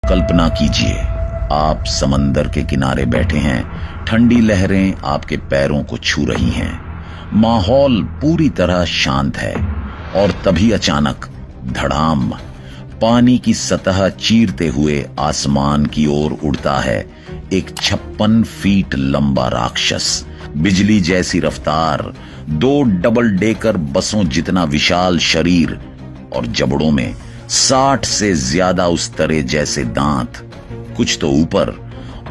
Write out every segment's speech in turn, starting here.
कल्पना कीजिए, आप समंदर के किनारे बैठे हैं, ठंडी लहरें आपके पैरों को छू रही हैं, माहौल पूरी तरह शांत है और तभी अचानक धड़ाम, पानी की सतह चीरते हुए आसमान की ओर उड़ता है एक 56 फीट लंबा राक्षस। बिजली जैसी रफ्तार, 2 डबल डेकर बसों जितना विशाल शरीर और जबड़ों में 60 से ज्यादा उस्तरे जैसे दांत, कुछ तो ऊपर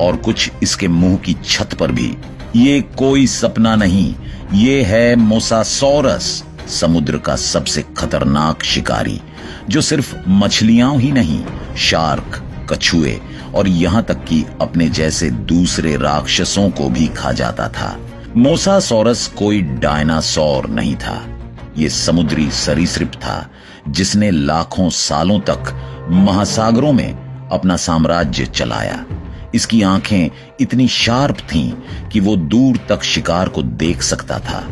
और कुछ इसके मुंह की छत पर भी। ये कोई सपना नहीं, ये है मोसासॉरस, समुद्र का सबसे खतरनाक शिकारी, जो सिर्फ मछलियां ही नहीं, शार्क, कछुए और यहां तक कि अपने जैसे दूसरे राक्षसों को भी खा जाता था। मोसासॉरस कोई डायनासोर नहीं था, ये समुद्री सरीसृप था जिसने लाखों सालों तक महासागरों में अपना साम्राज्य चलाया। इसकी आंखें इतनी शार्प थीं कि वो दूर तक शिकार को देख सकता था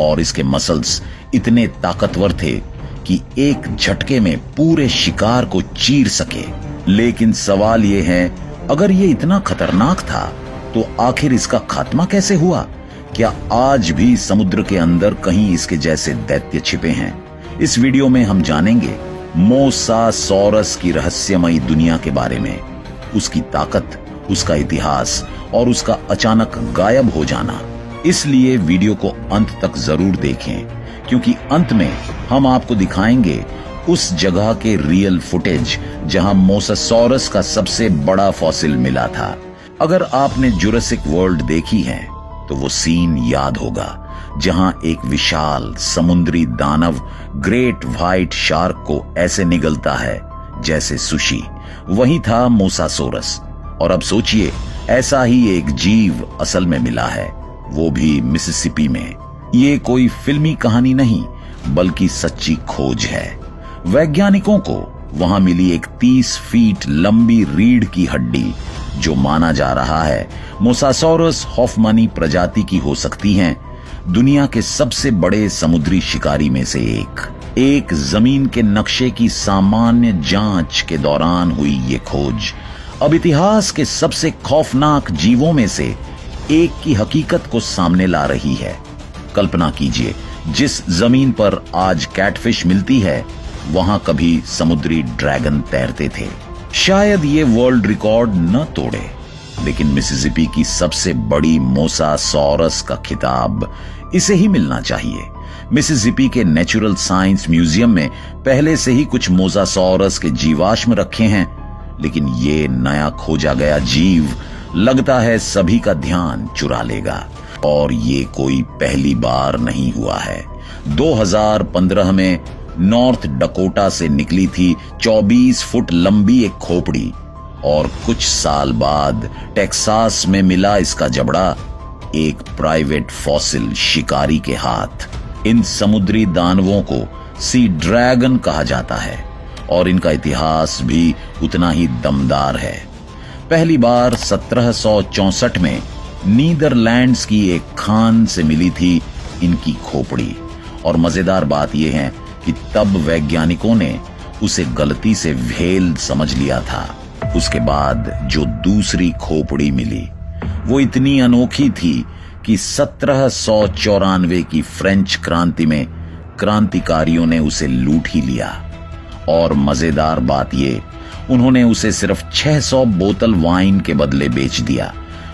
और इसके मसल्स इतने ताकतवर थे कि एक झटके में पूरे शिकार को चीर सके। लेकिन सवाल ये है, अगर ये इतना खतरनाक था तो आखिर इसका खात्मा कैसे हुआ? क्या आज भी समुद्र के अंदर कहीं इसके जैसे दैत्य छिपे हैं? इस वीडियो में हम जानेंगे मोसासॉरस की रहस्यमयी दुनिया के बारे में, उसकी ताकत, उसका इतिहास और उसका अचानक गायब हो जाना। इसलिए वीडियो को अंत तक जरूर देखें, क्योंकि अंत में हम आपको दिखाएंगे उस जगह के रियल फुटेज जहां मोसासॉरस का सबसे बड़ा फॉसिल मिला था। अगर आपने जुरासिक वर्ल्ड देखी है तो वो सीन याद होगा जहां एक विशाल समुद्री दानव ग्रेट व्हाइट शार्क को ऐसे निगलता है जैसे सुशी। वही था मोसासॉरस। और अब सोचिए, ऐसा ही एक जीव असल में मिला है, वो भी मिसिसिपी में। ये कोई फिल्मी कहानी नहीं, बल्कि सच्ची खोज है। वैज्ञानिकों को वहां मिली एक 30 फीट लंबी रीढ़ की हड्डी, जो माना जा रहा है मोसासॉरस हॉफमनी प्रजाति की हो सकती हैं। दुनिया के सबसे बड़े समुद्री शिकारी में से एक जमीन के नक्शे की सामान्य जांच के दौरान हुई ये खोज अब इतिहास के सबसे खौफनाक जीवों में से एक की हकीकत को सामने ला रही है। कल्पना कीजिए, जिस जमीन पर आज कैटफिश मिलती है, वहां कभी समुद्री ड्रैगन तैरते थे। शायद ये वर्ल्ड रिकॉर्ड न तोड़े, लेकिन मिसिसिपी की सबसे बड़ी मोसासॉरस का खिताब इसे ही मिलना चाहिए। मिसिसिपी के नेचुरल साइंस म्यूजियम में पहले से ही कुछ मोसासॉरस के जीवाश्म रखे हैं, लेकिन ये नया खोजा गया जीव लगता है सभी का ध्यान चुरा लेगा। और ये कोई पहली बार नहीं हुआ है। 2015 में नॉर्थ डकोटा से निकली थी 24 फुट लंबी एक खोपड़ी, और कुछ साल बाद टेक्सास में मिला इसका जबड़ा, एक प्राइवेट फॉसिल शिकारी के हाथ। इन समुद्री दानवों को सी ड्रैगन कहा जाता है और इनका इतिहास भी उतना ही दमदार है। पहली बार 1764 में नीदरलैंड्स की एक खान से मिली थी इनकी खोपड़ी, और मजेदार बात यह है कि तब वैज्ञानिकों ने उसे गलती से व्हेल समझ लिया था। उसके बाद जो दूसरी खोपड़ी मिली, वो इतनी अनोखी थी कि 1794 की फ्रेंच क्रांति में क्रांतिकारियों ने उसे लूट ही लिया। और मजेदार बात ये, उन्होंने उसे सिर्फ 600 बोतल वाइन के बदले बेच दिया।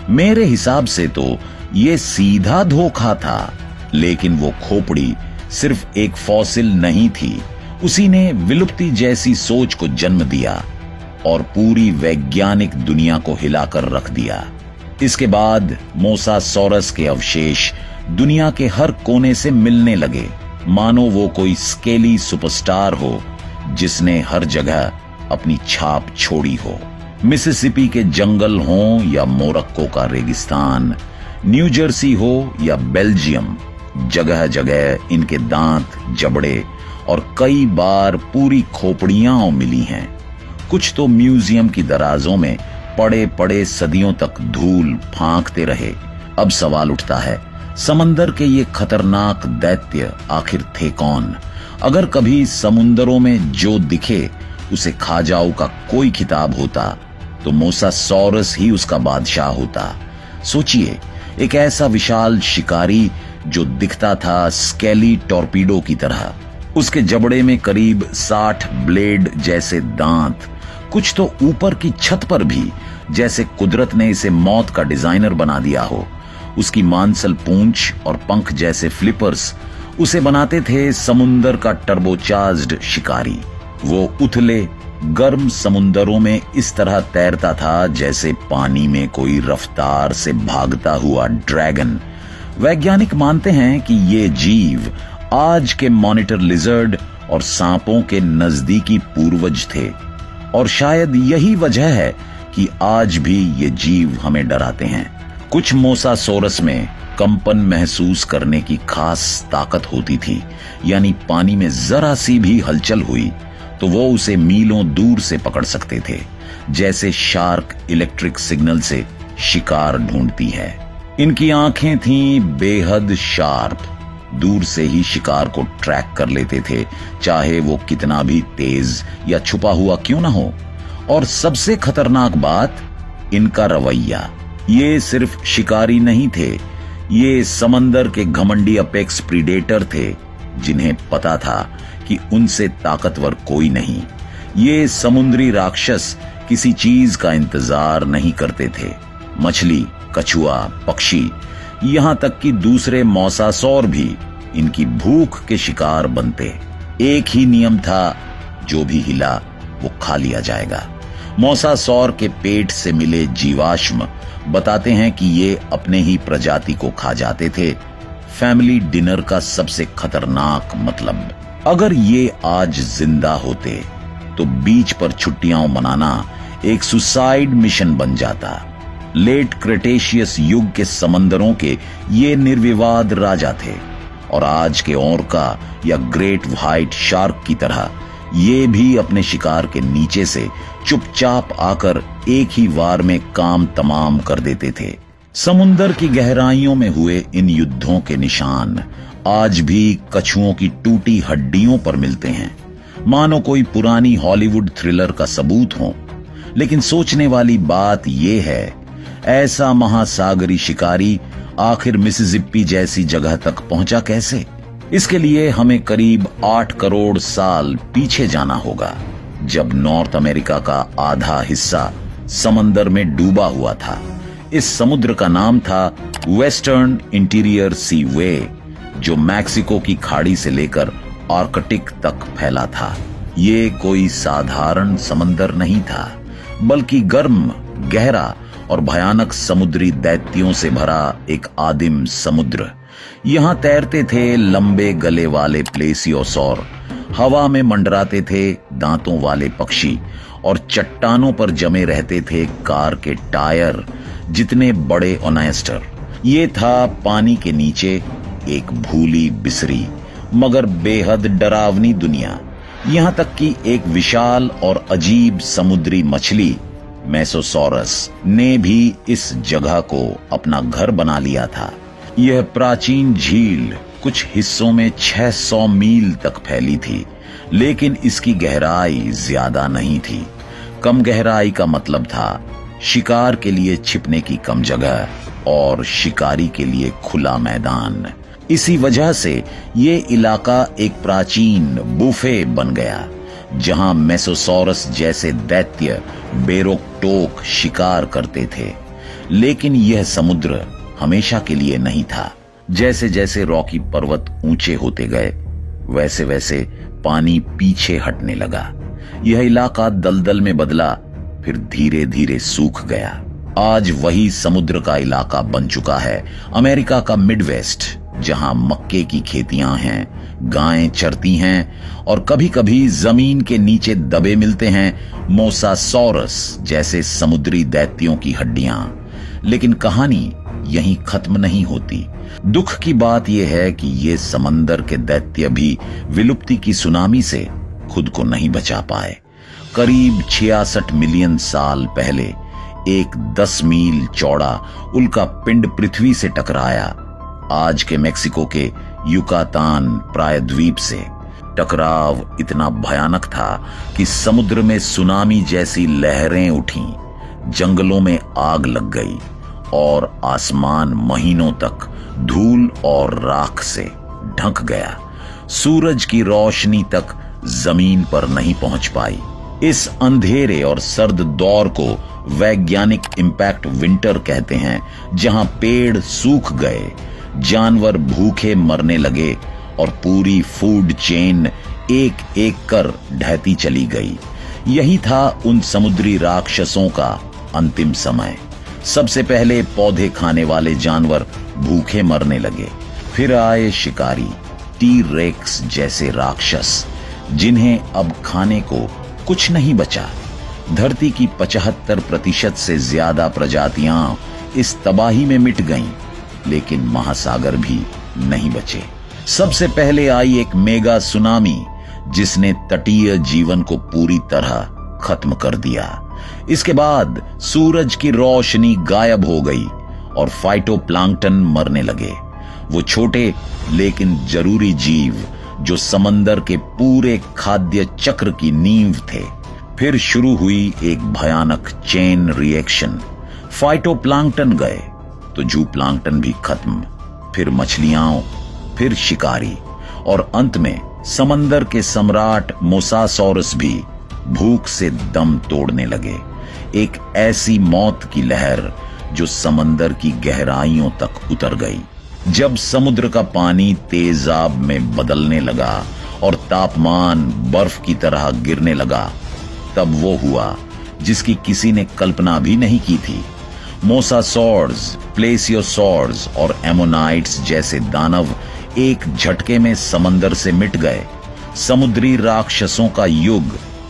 मेरे हिसाब से तो ये सीधा धोखा था, लेकिन वो खोपड़ी सिर्फ एक फॉसिल नहीं थी, उसी ने विलुप्ति जैसी सोच को जन्म दिया और पूरी वैज्ञानिक दुनिया को हिलाकर रख दिया। इसके बाद मोसासॉरस के अवशेष दुनिया के हर कोने से मिलने लगे, मानो वो कोई स्केली सुपरस्टार हो जिसने हर जगह अपनी छाप छोड़ी हो। मिसिसिपी के जंगल हों या मोरक्को का रेगिस्तान, न्यू जर्सी हो या बेल्जियम, जगह जगह इनके दांत, जबड़े और कई बार पूरी खोपड़ियां मिली हैं। कुछ तो म्यूजियम की दराजों में पड़े पड़े सदियों तक धूल फांकते रहे। अब सवाल उठता है, समंदर के ये खतरनाक दैत्य आखिर थे कौन? अगर कभी समुंदरों में जो दिखे उसे खा जाओ का कोई खिताब होता तो मोसासॉरस ही उसका बादशाह होता। सोचिए, एक ऐसा विशाल शिकारी जो दिखता था स्केली टॉर्पीडो की तरह। उसके जबड़े में करीब 60 ब्लेड जैसे दांत, कुछ तो ऊपर की छत पर भी, जैसे कुदरत ने इसे मौत का डिजाइनर बना दिया हो। उसकी मांसल पूंछ और पंख जैसे फ्लिपर्स उसे बनाते थे समुंदर का टर्बोचार्ज्ड शिकारी। वो उथले गर्म समुंदरों में इस तरह तैरता था जैसे पानी में कोई रफ्तार से भागता हुआ ड्रैगन। वैज्ञानिक मानते हैं कि ये जीव आज के मॉनिटर लिजर्ड और सांपों के नजदीकी पूर्वज थे, और शायद यही वजह है कि आज भी ये जीव हमें डराते हैं। कुछ मोसासोरस में कंपन महसूस करने की खास ताकत होती थी, यानी पानी में जरा सी भी हलचल हुई तो वो उसे मीलों दूर से पकड़ सकते थे, जैसे शार्क इलेक्ट्रिक सिग्नल से शिकार ढूंढती है। इनकी आंखें थीं बेहद शार्प, दूर से ही शिकार को ट्रैक कर लेते थे, चाहे वो कितना भी तेज या छुपा हुआ क्यों ना हो। और सबसे खतरनाक बात, इनका रवैया। ये सिर्फ शिकारी नहीं थे, ये समंदर के घमंडी अपेक्स प्रीडेटर थे, जिन्हें पता था कि उनसे ताकतवर कोई नहीं। ये समुद्री राक्षस किसी चीज का इंतजार नहीं करते थे। मछली, कछुआ, पक्षी, यहां तक कि दूसरे मोसासौर भी इनकी भूख के शिकार बनते। एक ही नियम था, जो भी हिला वो खा लिया जाएगा। मोसासौर के पेट से मिले जीवाश्म बताते हैं कि ये अपने ही प्रजाति को खा जाते थे। फैमिली डिनर का सबसे खतरनाक मतलब, अगर ये आज जिंदा होते तो बीच पर छुट्टियां मनाना एक सुसाइड मिशन बन जाता। लेट क्रेटेशियस युग के समंदरों के ये निर्विवाद राजा थे, और आज के ओरका या ग्रेट व्हाइट शार्क की तरह ये भी अपने शिकार के नीचे से चुपचाप आकर एक ही वार में काम तमाम कर देते थे। समुंदर की गहराइयों में हुए इन युद्धों के निशान आज भी कछुओं की टूटी हड्डियों पर मिलते हैं, मानो कोई पुरानी हॉलीवुड थ्रिलर का सबूत हो। लेकिन सोचने वाली बात यह है, ऐसा महासागरी शिकारी आखिर मिसिसिपी जैसी जगह तक पहुंचा कैसे? इसके लिए हमें करीब 8 करोड़ साल पीछे जाना होगा, जब नॉर्थ अमेरिका का आधा हिस्सा समंदर में डूबा हुआ था। इस समुद्र का नाम था वेस्टर्न इंटीरियर सी वे, जो मैक्सिको की खाड़ी से लेकर आर्कटिक तक फैला था। ये कोई साधारण समंदर नहीं था, बल्कि गर्म, गहरा और भयानक समुद्री दैत्यों से भरा एक आदिम समुद्र। यहां तैरते थे लंबे गले वाले प्लेसियोसौर, हवा में मंडराते थे दांतों वाले पक्षी, और चट्टानों पर जमे रहते थे कार के टायर जितने बड़े ओनेस्टर। ये था पानी के नीचे एक भूली बिसरी मगर बेहद डरावनी दुनिया। यहां तक कि एक विशाल और अजीब समुद्री मछली मेसोसॉरस ने भी इस जगह को अपना घर बना लिया था। यह प्राचीन झील कुछ हिस्सों में 600 मील तक फैली थी, लेकिन इसकी गहराई ज्यादा नहीं थी। कम गहराई का मतलब था शिकार के लिए छिपने की कम जगह और शिकारी के लिए खुला मैदान। इसी वजह से ये इलाका एक प्राचीन बुफे बन गया, जहां मेसोसॉरस जैसे दैत्य बेरोक टोक शिकार करते थे। लेकिन यह समुद्र हमेशा के लिए नहीं था। जैसे जैसे रॉकी पर्वत ऊंचे होते गए, वैसे वैसे पानी पीछे हटने लगा। यह इलाका दलदल में बदला, फिर धीरे धीरे सूख गया। आज वही समुद्र का इलाका बन चुका है अमेरिका का मिडवेस्ट, जहां मक्के की खेतियां हैं, गायें चरती हैं और कभी कभी जमीन के नीचे दबे मिलते हैं मोसासॉरस जैसे समुद्री दैत्यों की हड्डियां। लेकिन कहानी यहीं खत्म नहीं होती। दुख की बात यह है कि ये समंदर के दैत्य भी विलुप्ति की सुनामी से खुद को नहीं बचा पाए। करीब 66 मिलियन साल पहले एक 10 मील चौड़ा उल्का पिंड पृथ्वी से टकराया, आज के मेक्सिको के युकातान प्रायद्वीप से। टकराव इतना भयानक था कि समुद्र में सुनामी जैसी लहरें उठीं, जंगलों में आग लग गई और आसमान महीनों तक धूल और राख से ढक गया। सूरज की रोशनी तक जमीन पर नहीं पहुंच पाई। इस अंधेरे और सर्द दौर को वैज्ञानिक इंपैक्ट विंटर कहते हैं, जहां पेड़ सूख गए, जानवर भूखे मरने लगे और पूरी फूड चेन एक एक कर ढहती चली गई। यही था उन समुद्री राक्षसों का अंतिम समय। सबसे पहले पौधे खाने वाले जानवर भूखे मरने लगे, फिर आए शिकारी, टी-रेक्स जैसे राक्षस, जिन्हें अब खाने को कुछ नहीं बचा। धरती की 75% से ज्यादा प्रजातियां इस तबाही में मिट गईं, लेकिन महासागर भी नहीं बचे। सबसे पहले आई एक मेगा सुनामी, जिसने तटीय जीवन को पूरी तरह खत्म कर दिया। इसके बाद सूरज की रोशनी गायब हो गई और फाइटोप्लैंक्टन मरने लगे, वो छोटे लेकिन जरूरी जीव जो समंदर के पूरे खाद्य चक्र की नींव थे। फिर शुरू हुई एक भयानक चेन रिएक्शन। फाइटोप्लैंक्टन गए तो जूप्लैंक्टन भी खत्म, फिर मछलियां, फिर शिकारी, और अंत में समंदर के सम्राट मोसासॉरस भी भूख से दम तोड़ने लगे। एक ऐसी मौत की लहर जो समंदर की गहराइयों तक उतर गई। जब समुद्र का पानी तेजाब में बदलने लगा और तापमान बर्फ की तरह गिरने लगा, तब वो हुआ जिसकी किसी ने कल्पना भी नहीं की थी। मोसासॉर्ड्स, प्लेसियोसॉर्ड्स और एमोनाइट्स जैसे दानव एक झटके में समंदर से मिट गए। समुद्री राक्षसों का युग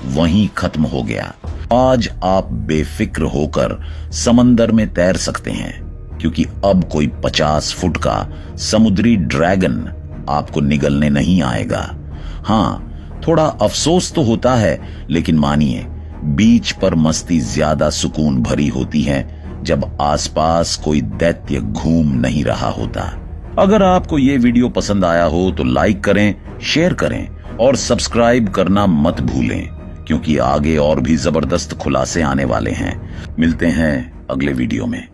वहीं खत्म हो गया। आज आप बेफिक्र होकर समंदर में तैर सकते हैं, क्योंकि अब कोई 50 फुट का समुद्री ड्रैगन आपको निगलने नहीं आएगा। हाँ, थोड़ा अफसोस तो होता है, लेकिन मानिए, बीच पर मस्ती ज्यादा सुकून भरी होती है जब आसपास कोई दैत्य घूम नहीं रहा होता। अगर आपको ये वीडियो पसंद आया हो तो लाइक करें, शेयर करें और सब्सक्राइब करना मत भूलें, क्योंकि आगे और भी जबरदस्त खुलासे आने वाले हैं। मिलते हैं अगले वीडियो में।